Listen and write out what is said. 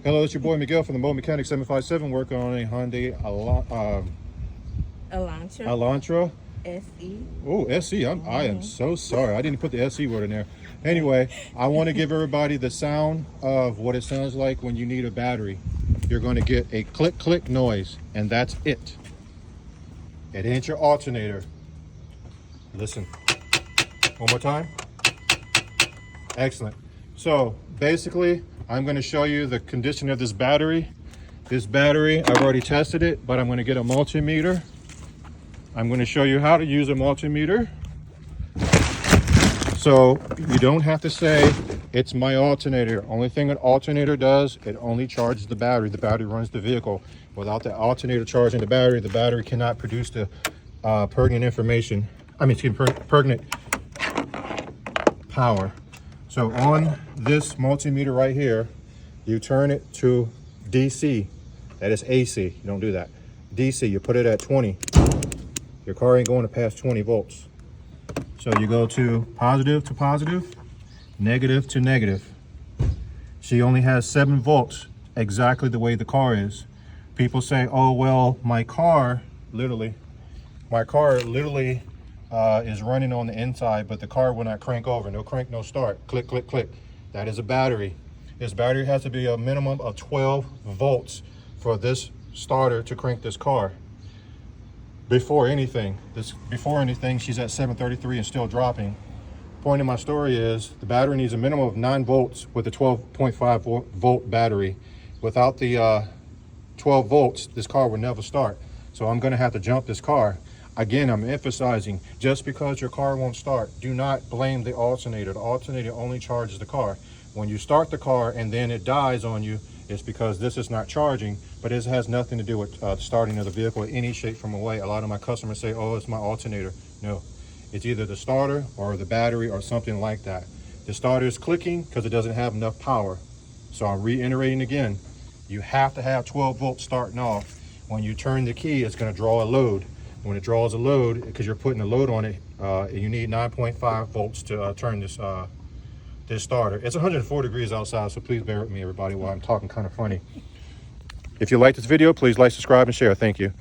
Hello, it's your boy Miguel from the Mobile Mechanic 757, working on a Hyundai Elantra. Elantra. SE. Oh, SE. I am so sorry. I didn't put the SE word in there. Anyway, I want to give everybody the sound of what it sounds like when you need a battery. You're going to get a click click noise, and that's it. It ain't your alternator. Listen. One more time. Excellent. So basically, I'm going to show you the condition of this battery. This battery, I've already tested it, but I'm going to get a multimeter. I'm going to show you how to use a multimeter. So you don't have to say it's my alternator. Only thing an alternator does, it only charges the battery. The battery runs the vehicle. Without the alternator charging the battery cannot produce the pertinent information. Pertinent power. So on this multimeter right here, you turn it to DC. That is AC. You don't do that. DC, you put it at 20. Your car ain't going to pass 20 volts. So you go to positive, negative to negative. She only has 7 volts, exactly the way the car is. People say, oh, well, my car literally is running on the inside, but the car will not crank over. No crank, no start. Click, click, click. That is a battery. This battery has to be a minimum of 12 volts for this starter to crank this car. Before anything, she's at 733 and still dropping. Point of my story is the battery needs a minimum of 9 volts with a 12.5 volt battery. Without the 12 volts, this car will never start. So I'm going to have to jump this car. Again, I'm emphasizing, just because your car won't start, do not blame the alternator. The alternator only charges the car. When you start the car and then it dies on you, it's because this is not charging, but it has nothing to do with starting of the vehicle in any shape from away. A lot of my customers say, oh, it's my alternator. No, it's either the starter or the battery or something like that. The starter is clicking because it doesn't have enough power. So I'm reiterating again, you have to have 12 volts starting off. When you turn the key, it's going to draw a load. When it draws a load, because you're putting a load on it, you need 9.5 volts to turn this this starter. It's 104 degrees outside, so please bear with me, everybody, while I'm talking kind of funny. If you like this video, please like, subscribe, and share. Thank you.